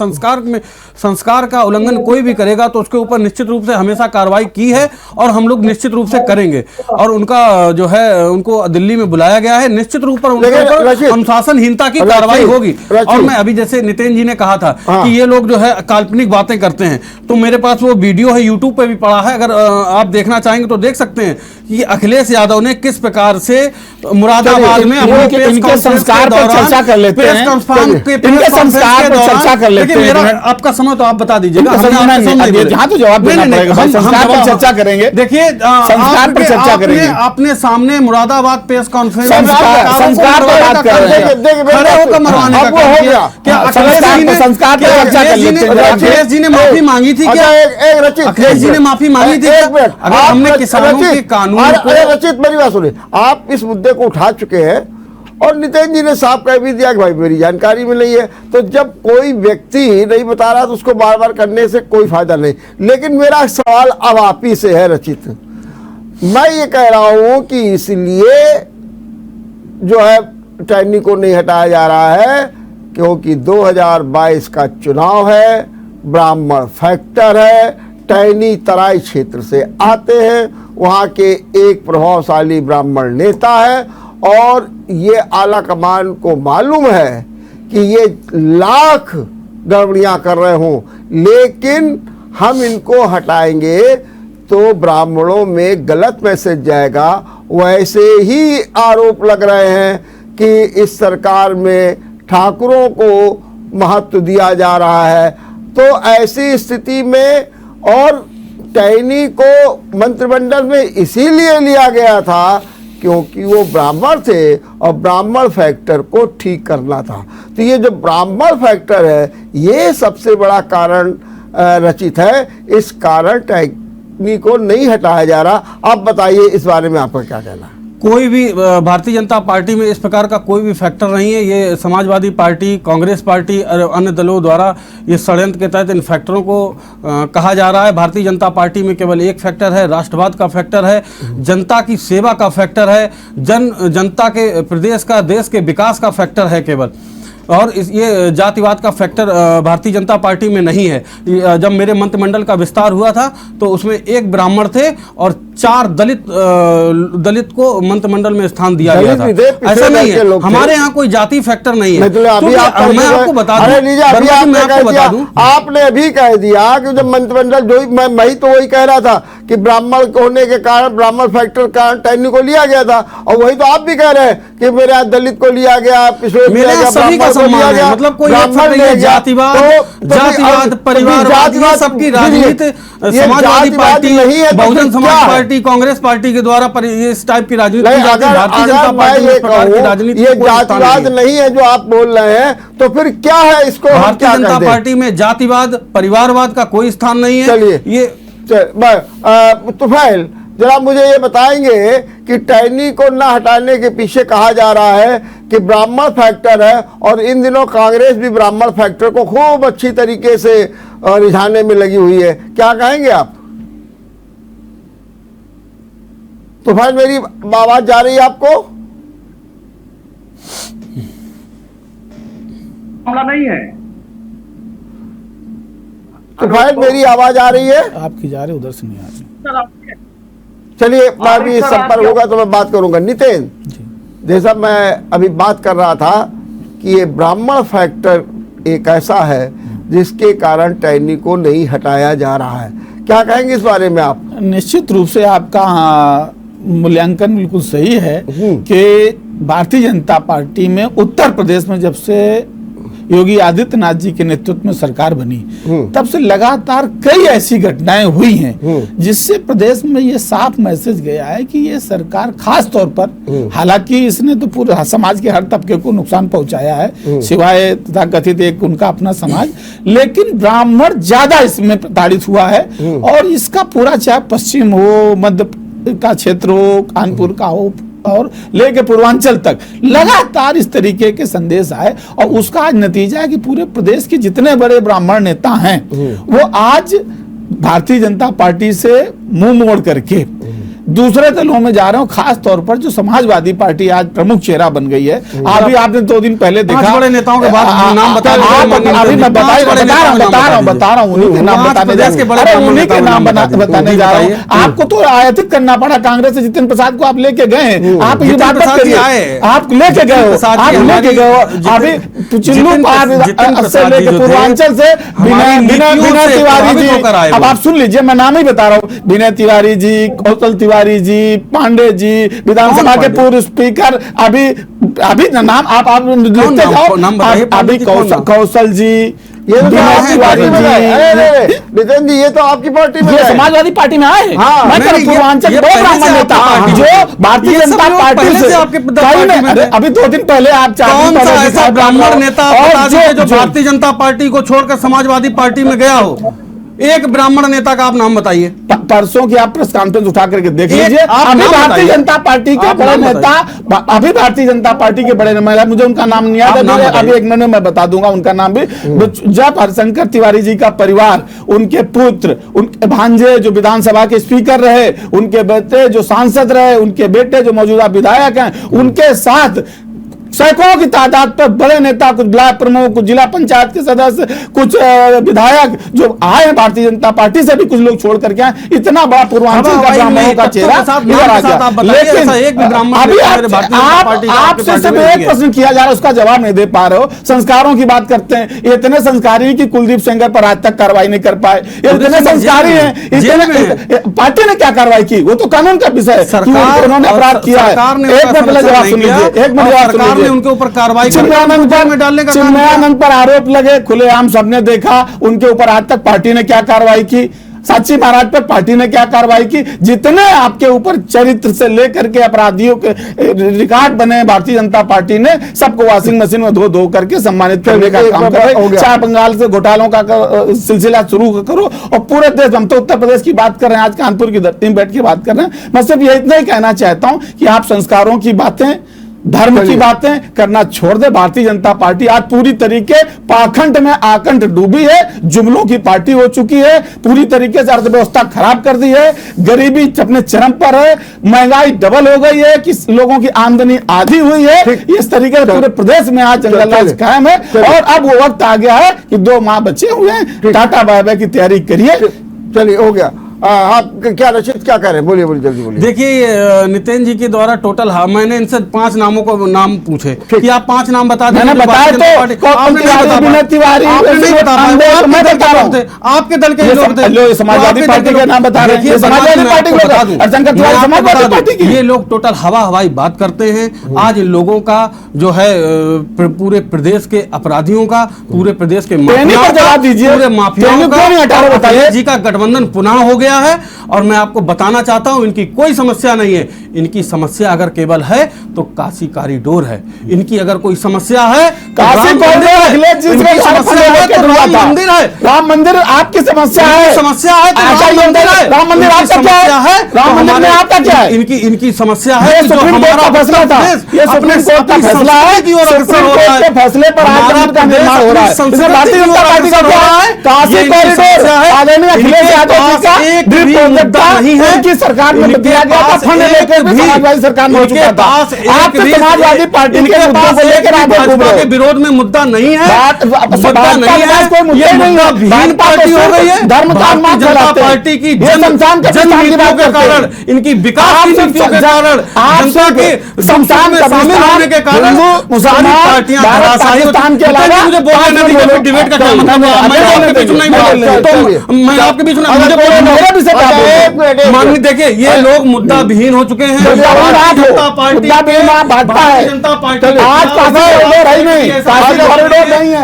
संस्कार का उल्लंघन कोई भी करेगा तो उसके ऊपर निश्चित रूप से हमेशा कार्रवाई की है और हम लोग निश्चित रूप से करेंगे। और उनका जो है, उनको दिल्ली में बुलाया गया है, निश्चित रूप पर उनके ऊपर अनुशासनहीनता की कार्रवाई होगी। और मैं अभी जैसे नितिन जी ने कहा था कि ये लोग जो है काल्पनिक बातें करते हैं, तो मेरे पास वो वीडियो है, यूट्यूब पे भी पड़ा है, अगर आप देखना चाहेंगे तो देख सकते हैं कि अखिलेश यादव ने किस प्रकार से मुरादाबाद में इनके संस्कार पर चर्चा कर लेते हैं, इनके संस्कार पर चर्चा कर लेते हैं। आपका समय तो आप बता दीजिएगा, यहाँ तो जवाब देना पड़ेगा। संस्कार पर चर्चा करेंगे, देखिए संस्कार पर चर्चा चर्चा आपने करेंगे। अपने सामने मुरादाबाद प्रेस कॉन्फ्रेंस संस्कार पे बात कर रहे हैं। खड़े होकर मरवाने का अब वो काम हो किया। गया। क्या अखिलेश संस्कार जी पे- ने संस्कार पे क्या चर्चा कर लेते हैं। अखिलेश जी ने माफी मांगी थी क्या? एक रचित, अखिलेश जी ने माफी मांगी थी एक क्या? मिनट, अगर आप हमने रचित- किसानों के रचित, कानून अरे को रचित मेरी बात सुनिए, आप इस मुद्दे को उठा चुके हैं और नितिन जी ने साफ कह भी दिया कि भाई मेरी जानकारी में नहीं है। तो जब कोई व्यक्ति नहीं बता रहा तो उसको बार बार करने से कोई फायदा नहीं। लेकिन मेरा सवाल अब आप ही से है रचित, मैं ये कह रहा हूं कि इसलिए जो है टैनी को नहीं हटाया जा रहा है क्योंकि 2022 का चुनाव है, ब्राह्मण फैक्टर है, टैनी तराई क्षेत्र से आते हैं, वहाँ के एक प्रभावशाली ब्राह्मण नेता है और ये आला कमान को मालूम है कि ये लाख गड़बड़ियाँ कर रहे हों, लेकिन हम इनको हटाएंगे तो ब्राह्मणों में गलत मैसेज जाएगा। वैसे ही आरोप लग रहे हैं कि इस सरकार में ठाकुरों को महत्व दिया जा रहा है। तो ऐसी स्थिति में और टैनी को मंत्रिमंडल में इसीलिए लिया गया था क्योंकि वो ब्राह्मण थे और ब्राह्मण फैक्टर को ठीक करना था। तो ये जो ब्राह्मण फैक्टर है ये सबसे बड़ा कारण रचित है। इस कारण टैनी को नहीं हटाया जा रहा। आप बताइए इस बारे में आपका क्या कहना है? कोई भी भारतीय जनता पार्टी में इस प्रकार का कोई भी फैक्टर नहीं है। ये समाजवादी पार्टी, कांग्रेस पार्टी और अन्य दलों द्वारा ये षड्यंत्र के तहत इन फैक्टरों को कहा जा रहा है। भारतीय जनता पार्टी में केवल एक फैक्टर है, राष्ट्रवाद का फैक्टर है, जनता की सेवा का फैक्टर है, जनता के प्रदेश का, देश के विकास का फैक्टर है केवल। और ये जातिवाद का फैक्टर भारतीय जनता पार्टी में नहीं है। जब मेरे मंत्रिमंडल का विस्तार हुआ था तो उसमें एक ब्राह्मण थे और 4 दलित को मंत्रिमंडल में स्थान दिया गया था। ऐसा नहीं है, हमारे यहाँ कोई जाति फैक्टर नहीं है। अभी मैं आपको बता दूं, आपने अभी कह दिया कि जब मंत्रिमंडल जो मैं तो वही कह रहा था कि ब्राह्मण होने के कारण, ब्राह्मण फैक्टर कारण टैनी को लिया गया था, और वही तो आप भी कह रहे हैं कि मेरे यहाँ दलित को लिया गया, सभी का सम्मान है। मतलब कोई जातिवाद, परिवारवाद, ये सबकी राजनीति Samajwadi party, Bahujan Samaj party, Congress party के द्वारा इस टाइप की राजनीति की जाती है। भारतीय जनता पार्टी में इस प्रकार की राजनीति ये जातिवाद नहीं है जो आप बोल रहे हैं, तो फिर क्या है इसको? भारतीय जनता पार्टी में जातिवाद, परिवारवाद का कोई स्थान नहीं है। चलिए ये तुफैल जरा मुझे ये बताएंगे कि टैनी को न हटाने के पीछे कहा जा रहा है कि ब्राह्मण फैक्टर है, और इन दिनों कांग्रेस भी ब्राह्मण फैक्टर को खूब अच्छी तरीके से रिझाने में लगी हुई है। क्या कहेंगे आप? तुफैल मेरी आवाज जा रही है आपको? मामला नहीं है। तुफैल मेरी आवाज आ रही है? आपकी जा रही, उधर से नहीं आ रही। चलिए मैं भी संपर्क होगा तो मैं बात करूंगा। नितिन, जैसा मैं अभी बात कर रहा था कि ये ब्राह्मण फैक्टर एक ऐसा है जिसके कारण टैनी को नहीं हटाया जा रहा है। क्या कहेंगे इस बारे में आप? निश्चित रूप से आपका मूल्यांकन बिल्कुल सही है कि भारतीय जनता पार्टी में उत्तर प्रदेश में जब से योगी आदित्यनाथ जी के नेतृत्व में सरकार बनी तब से लगातार कई ऐसी घटनाएं हुई हैं जिससे प्रदेश में ये साफ मैसेज गया है कि ये सरकार खास तौर पर, हालांकि इसने तो पूरे समाज के हर तबके को नुकसान पहुंचाया है सिवाय तथा कथित एक उनका अपना समाज, लेकिन ब्राह्मण ज्यादा इसमें प्रताड़ित हुआ है। और इसका पूरा चाहे पश्चिम हो, मध्य का क्षेत्र हो, कानपुर का हो और लेके पूर्वांचल तक लगातार इस तरीके के संदेश आए, और उसका आज नतीजा है कि पूरे प्रदेश के जितने बड़े ब्राह्मण नेता हैं वो आज भारतीय जनता पार्टी से मुंह मोड़ करके दूसरे दलों में जा रहे हो। खास तौर पर जो समाजवादी पार्टी आज प्रमुख चेहरा बन गई है। अभी आपने 2 दिन पहले देखा, बड़े नेताओं के बाद नाम बता अभी मैं बता रहा हूँ उन्हीं के नाम बताने जा रहा हूँ। आपको तो आयातित करना पड़ा, कांग्रेस से जितिन प्रसाद को आप लेके गए, आप ये बात करिए, आप लेके गए हो, आप लेके गए हो। अभी चिल्लू से लेके पूर्वांचल से विनय तिवारी जी, अब आप सुन लीजिए, मैं नाम ही बता रहा हूँ, विनय तिवारी जी, कौशल तिवारी जी, पांडे जी, विधानसभा के पूर्व स्पीकर, अभी नाम आप लिखते जाओ, अभी कौशल जी, ये तो दिनेश आपकी पार्टी में तिवारी गए। जी, अरे नितिन जी, ये तो आपकी पार्टी में ये गए। समाजवादी पार्टी में आए। हाँ, मैं नहीं, पूर्वांचल ये दो पहले ब्राह्मण से नेता आपकी पार्टी जो में। भारतीय ये सब जनता लोग पार्टी पहले से से आपके कहीं पार्टी नहीं, में अरे थे। अभी 2 दिन पहले आप 4 दिन कौन सा पहले ऐसा ब्राह्मण नेता आप बता दीजिए जो भारतीय जनता पार्टी को छोड़कर समाजवादी पार्टी में गया हो? एक ब्राह्मण नेता का आप नाम बताइए। परसों की आप प्रेस कॉन्फ्रेंस उठा करके देख एक लीजिए। आप अभी नाम भारतीय बताइए। जनता पार्टी के आप बड़े नाम नेता, अभी भारतीय जनता पार्टी के बड़े नेता, मुझे उनका नाम नहीं याद आप नाम है, अभी बताइए। 1 मिनट में मैं बता दूंगा उनका नाम भी। जब हरिशंकर तिवारी जी का परिवार, उनके पुत्र, उनके भांजे जो विधानसभा के स्पीकर रहे, उनके बेटे जो सांसद रहे, उनके बेटे जो मौजूदा विधायक हैं, उनके साथ सैकड़ों की तादाद पर बड़े नेता, कुछ ब्लॉक प्रमुख, कुछ जिला पंचायत के सदस्य, कुछ विधायक जो आए हैं भारतीय जनता पार्टी से भी कुछ लोग छोड़ करके आए। इतना बड़ा पूर्वांचल का ब्राह्मणों का चेहरा इधर आ गया। लेकिन अभी आपसे सिर्फ एक प्रश्न किया जा रहा है, उसका जवाब नहीं दे पा रहे हो। संस्कारों की बात करते हैं, ये इतने संस्कारी कि कुलदीप सेंगर पर आज तक कार्रवाई नहीं कर पाए। ये इतने संस्कारी हैं, पार्टी ने क्या कार्रवाई की? वो तो कानून का विषय है कि उन्होंने अपराध किया है। एक मिनट पहले जवाब सुन लीजिए, एक मिनट जवाब सुन लीजिए। उनके ऊपर कार्रवाई चिन्मयानंद पर आरोप लगे, खुलेआम सबने देखा। उनके ऊपर आज तक पार्टी ने क्या कार्रवाई की? साक्षी महाराज पर पार्टी ने क्या कार्रवाई की? जितने आपके ऊपर चरित्र से लेकर के अपराधियों के रिकॉर्ड बने, भारतीय जनता पार्टी ने सबको वॉशिंग मशीन में धो धो करके सम्मानित करने का काम कर रहे। चार बंगाल से घोटालों का सिलसिला शुरू करो और पूरे देश, हम तो उत्तर प्रदेश की बात कर रहे हैं, आज कानपुर की धरती में बैठ के बात कर रहे हैं। मैं सिर्फ ये इतना ही कहना चाहता हूं कि आप संस्कारों की बातें, धर्म की बातें करना छोड़ दे। भारतीय जनता पार्टी आज पूरी तरीके पाखंड में आकंठ डूबी है, जुमलों की पार्टी हो चुकी है, पूरी तरीके से अर्थव्यवस्था खराब कर दी है, गरीबी अपने चरम पर है, महंगाई डबल हो गई है कि लोगों की आमदनी आधी हुई है। इस तरीके से पूरे प्रदेश में आज जंगल राज कायम है और अब वो वक्त आ गया है कि 2 माह बचे हुए हैं, टाटा बाय बाय की तैयारी करिए। चलिए, हो गया। आप क्या रचित क्या कह रहे हैं? बोलिए बोलिए, जल्दी बोलिए। देखिए, नितिन जी के द्वारा टोटल, हाँ, मैंने इनसे 5 नामों को नाम पूछे कि आप 5 नाम बता दीजिए। मैंने बताया तो आपने नहीं बता पाए। आपके दल के लोग थे, समाजवादी पार्टी का नाम बता रहे हैं, समाजवादी पार्टी के ये लोग टोटल हवा हवाई बात करते हैं। आज इन लोगों का जो है पूरे प्रदेश के अपराधियों का, पूरे प्रदेश के जवाब दीजिए, पूरे माफियाओं का जी का गठबंधन पुनः हो गया है। और मैं आपको बताना चाहता हूं, इनकी कोई समस्या नहीं है। इनकी समस्या अगर केवल है तो काशी कॉरिडोर है। इनकी अगर कोई समस्या है, काशी कॉरिडोर अखिलेश जी से मंदिर है, राम मंदिर आपकी समस्या है। समस्या है तो राम मंदिर आपका क्या है? राम मंदिर में आपका क्या है? इनकी समस्या है। सुप्रीम कोर्ट का फैसला था, ये सुप्रीम कोर्ट का फैसला है। सुप्रीम कोर्ट के फैसले पर आज मंदिर का निर्माण हो रहा है। इसमें भारतीय जनता पार्टी का क्या है? काशी कॉरिडोर आदरणीय अखिलेश यादव जी का ड्रीम प्रोजेक्ट था, उनकी सरकार में दिया गया था, फंड लेकर भी समाजवादी सरकार में हो चुका था। आप तो समाजवादी पार्टी के मुद्दों को लेकर आगे घूम रहे के हो। विरोध में मुद्दा नहीं है, मुद्दा नहीं है, कोई मुद्दा नहीं है। भीन पार्टी हो गई है। धर्म का भारतीय जनता पार्टी की जननीतियों के कारण, इनकी विकास की नीतियों के कारण, जनता के शमशान में शामिल होने के कारण सारी पार्टियां धराशायी होती हैं। मुझे बोलने नहीं दीजिए, डिबेट का क्या मतलब है? मैं आपके बीच में नहीं बोल, मैं आपके बीच में मुझे बोलने, माननीय देखिए, ये लोग मुद्दा विहीन हो चुके हैं। भारतीय जनता पार्टी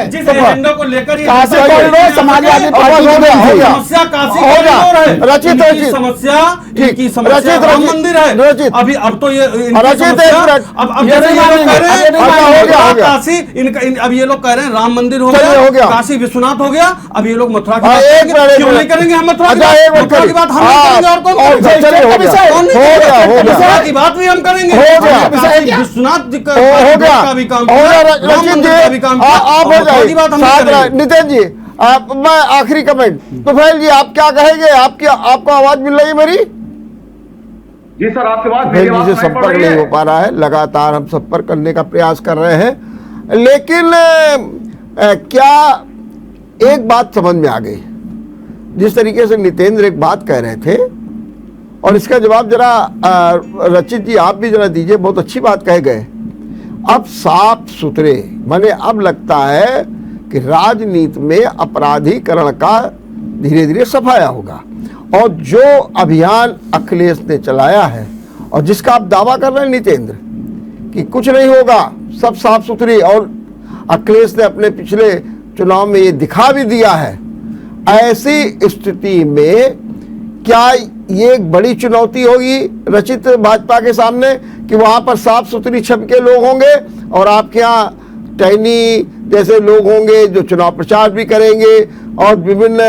जिस एजेंडा को लेकर काशी कॉरिडोर समाजवादी पार्टी समस्या काशी कॉरिडोर है, रचित समस्या इनकी समस्या राम मंदिर है। अभी अब तो ये काशी, अब ये लोग कह रहे हैं राम मंदिर हो गया, काशी विश्वनाथ हो गया, अब ये लोग मथुरा की बात क्यों नहीं करेंगे? हम मथुरा की बात हम नहीं करेंगे और कौन मथुरा की बात भी हम करेंगे। विश्वनाथ जी का भी काम, नितिन जी, मैं आखिरी कमेंट, तुफैल जी आप क्या कहेंगे? आपको आवाज मिल रही है मेरी? जी सर, आपके बात तुफैल जी से संपर्क नहीं हो पा रहा है, लगातार हम संपर्क करने का प्रयास कर रहे हैं, लेकिन क्या एक बात समझ में आ गई? जिस तरीके से नितेंद्र एक बात कह रहे थे और इसका जवाब जरा रचित जी आप भी जरा दीजिए। बहुत अच्छी बात कह गए। अब साफ सुथरे, माने अब लगता है कि राजनीति में अपराधीकरण का धीरे धीरे सफाया होगा। और जो अभियान अखिलेश ने चलाया है और जिसका आप दावा कर रहे हैं नितेंद्र कि कुछ नहीं होगा, सब साफ सुथरी, और अखिलेश ने अपने पिछले चुनाव में ये दिखा भी दिया है। ऐसी स्थिति में क्या ये एक बड़ी चुनौती होगी रचित भाजपा के सामने कि वहां पर साफ सुथरी छवि के लोग होंगे और आपके यहाँ टहनी जैसे लोग होंगे जो चुनाव प्रचार भी करेंगे और विभिन्न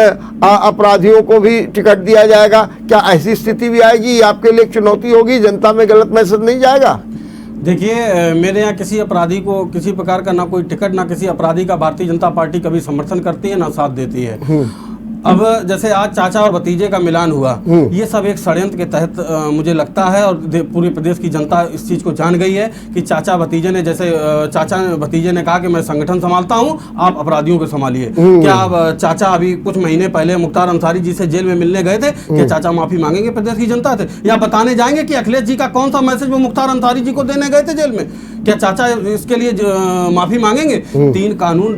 अपराधियों को भी टिकट दिया जाएगा? क्या ऐसी स्थिति भी आएगी? आपके लिए एक चुनौती होगी? जनता में गलत मैसेज नहीं जाएगा? देखिए, मेरे यहाँ किसी अपराधी को किसी प्रकार का ना कोई टिकट, ना किसी अपराधी का भारतीय जनता पार्टी कभी समर्थन करती है ना साथ देती है। अब जैसे आज चाचा और भतीजे का मिलान हुआ, ये सब एक षड्यंत्र के तहत मुझे लगता है, और पूरे प्रदेश की जनता इस चीज़ को जान गई है कि चाचा भतीजे ने कहा कि मैं संगठन संभालता हूं, आप अपराधियों को संभालिए। क्या चाचा अभी कुछ महीने पहले मुख्तार अंसारी जी से जेल में मिलने गए थे? क्या चाचा माफी मांगेंगे प्रदेश की जनता से, या बताने जाएंगे कि अखिलेश जी का कौन सा मैसेज वो मुख्तार अंसारी जी को देने गए थे जेल में? क्या चाचा इसके लिए माफी मांगेंगे? 3 कानून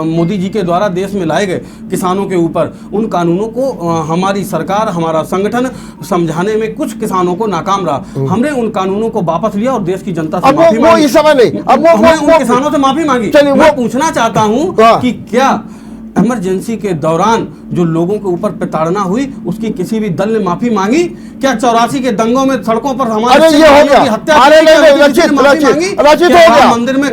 मोदी जी के द्वारा देश में लाए गए किसानों के ऊपर, उन कानूनों को हमारी सरकार, हमारा संगठन समझाने में कुछ किसानों को नाकाम रहा। हमने उन कानूनों को वापस लिया और देश की जनता से माफी मांगी। इस समय नहीं, अब हमने उन किसानों से माफी मांगी। मैं पूछना चाहता हूं कि क्या इमरजेंसी के दौरान जो लोगों के ऊपर प्रताड़ना हुई उसकी किसी भी दल ने माफी मांगी? क्या 84 के दंगों में सड़कों पर हमारे मंदिर में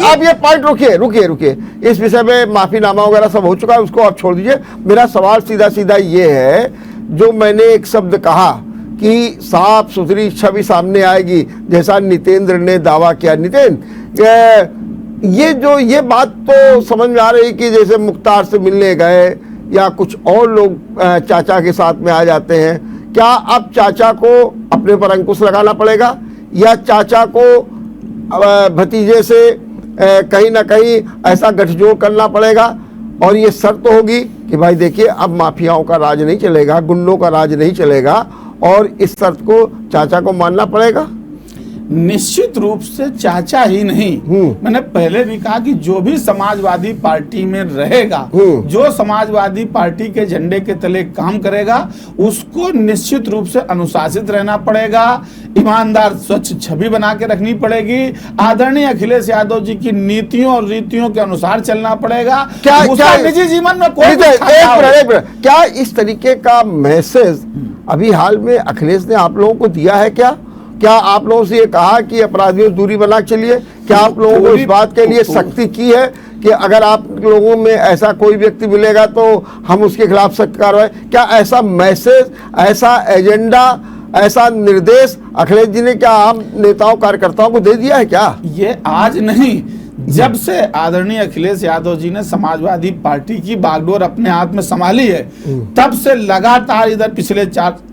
अब ये पॉइंट रुकिए, इस विषय में माफीनामा वगैरह सब हो चुका है, उसको आप छोड़ दीजिए। मेरा सवाल सीधा सीधा ये है, जो मैंने एक शब्द कहा कि साफ सुथरी छवि सामने आएगी जैसा नितेंद्र ने दावा किया। नितेंद्र, ये बात तो समझ में आ रही कि जैसे मुख्तार से मिलने गए या कुछ और लोग चाचा के साथ में आ जाते हैं, क्या अब चाचा को अपने पर अंकुश लगाना पड़ेगा या चाचा को भतीजे से कहीं ना कहीं ऐसा गठजोड़ करना पड़ेगा? और ये शर्त होगी कि भाई देखिए, अब माफियाओं का राज नहीं चलेगा, गुंडों का राज नहीं चलेगा, और इस शर्त को चाचा को मानना पड़ेगा। निश्चित रूप से चाचा ही नहीं, मैंने पहले भी कहा कि जो भी समाजवादी पार्टी में रहेगा, जो समाजवादी पार्टी के झंडे के तले काम करेगा, उसको निश्चित रूप से अनुशासित रहना पड़ेगा, ईमानदार स्वच्छ छवि बना के रखनी पड़ेगी, आदरणीय अखिलेश यादव जी की नीतियों और रीतियों के अनुसार चलना पड़ेगा। क्या निजी जीवन में कोई क्या इस तरीके का मैसेज अभी हाल में अखिलेश ने आप लोगों को दिया है? क्या आप लोगों से ये कहा कि अपराधियों से दूरी बना चलिए? क्या आप लोगों को इस बात के लिए सख्ती की है कि अगर आप लोगों में ऐसा कोई व्यक्ति मिलेगा तो हम उसके खिलाफ सख्त कार्रवाई? क्या ऐसा मैसेज, ऐसा एजेंडा, ऐसा निर्देश अखिलेश जी ने क्या आम नेताओं कार्यकर्ताओं को दे दिया है? क्या ये आज नहीं, जब से आदरणीय अखिलेश यादव जी ने समाजवादी पार्टी की बागडोर अपने हाथ में संभाली है, तब से लगातार इधर पिछले 4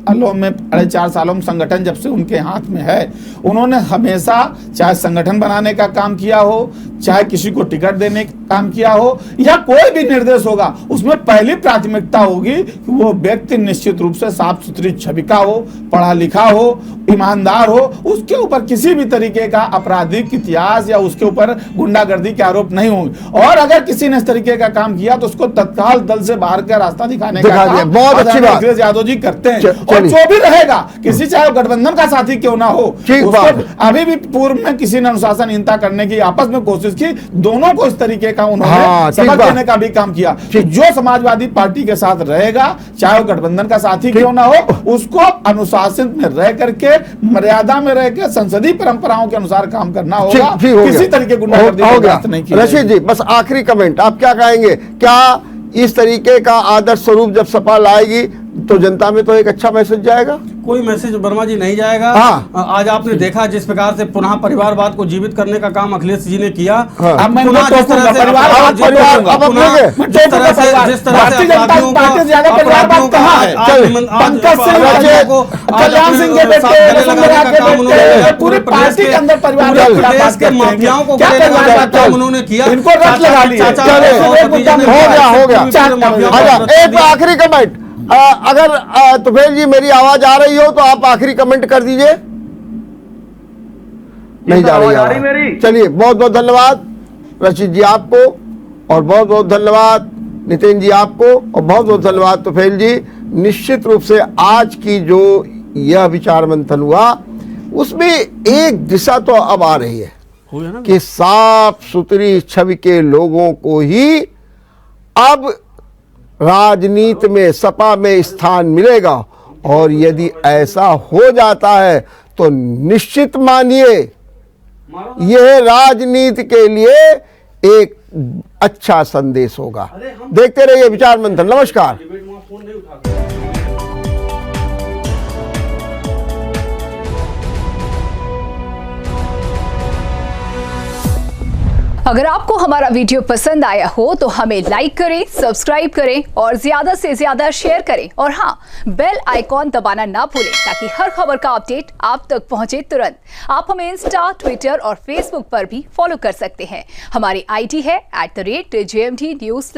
सालों में संगठन जब से उनके हाथ में है, उन्होंने हमेशा चाहे संगठन बनाने का काम किया हो, चाहे किसी को टिकट देने का काम किया हो, या कोई भी निर्देश होगा, उसमें पहली प्राथमिकता होगी कि वो व्यक्ति निश्चित रूप से साफ सुथरी छवि का हो, पढ़ा लिखा हो, ईमानदार हो, उसके ऊपर किसी भी तरीके का आपराधिक इतिहास या उसके ऊपर गुंडागर्दी के आरोप नहीं होंगे। और अगर किसी ने इस तरीके का काम किया तो उसको तत्काल दल से बाहर का रास्ता दिखाने का काम बहुत अच्छी बात अखिलेश यादव जी करते हैं। और जो भी रहेगा, किसी चाहे गठबंधन का साथी क्यों ना हो, अभी भी पूर्व में किसी ने अनुशासनहीनता करने की आपस में कोशिश की, दोनों को इस तरीके का उन्होंने सबक देने का भी काम किया। जो समाजवादी पार्टी के साथ रहेगा, चाहे वो गठबंधन का साथी क्यों ना हो, उसको अनुशासन में रह करके, मर्यादा में रह के, संसदीय परंपराओं के अनुसार काम करना होगा। किसी तरीके की रशीद जी, बस आखिरी कमेंट, आप क्या कहेंगे? क्या इस तरीके का आदर्श स्वरूप जब सपा लाएगी तो जनता में तो एक अच्छा मैसेज जाएगा? कोई मैसेज वर्मा जी नहीं जाएगा। आज आपने देखा जिस प्रकार से पुनः परिवारवाद को जीवित करने का काम अखिलेश जी ने किया। अब मैं जिस तरह से कल्याण सिंह के बेटे पूरे पार्टी के अंदर परिवार के माफियाओं को उन्होंने किया, इनको रट लगा लिया। हो गया। एक आखिरी कमेंट, अगर तुफैल जी मेरी आवाज आ रही हो तो आप आखिरी कमेंट कर दीजिए। नहीं जा रही मेरी। चलिए, बहुत बहुत धन्यवाद रशीद जी आपको, और बहुत बहुत धन्यवाद नितिन जी आपको, और बहुत बहुत धन्यवाद तुफैल जी। निश्चित रूप से आज की जो यह विचार मंथन हुआ उसमें एक दिशा तो अब आ रही है, हुए ना कि साफ सुथरी छवि के लोगों को ही अब राजनीति में, सपा में स्थान मिलेगा। और यदि ऐसा हो जाता है तो निश्चित मानिए यह राजनीति के लिए एक अच्छा संदेश होगा। देखते रहिए विचार मंथन। नमस्कार। अगर आपको हमारा वीडियो पसंद आया हो तो हमें लाइक करें, सब्सक्राइब करें और ज्यादा से ज्यादा शेयर करें। और हाँ, बेल आइकॉन दबाना ना भूलें ताकि हर खबर का अपडेट आप तक पहुंचे तुरंत। आप हमें इंस्टा, ट्विटर और फेसबुक पर भी फॉलो कर सकते हैं। हमारी आईडी है @JMT News।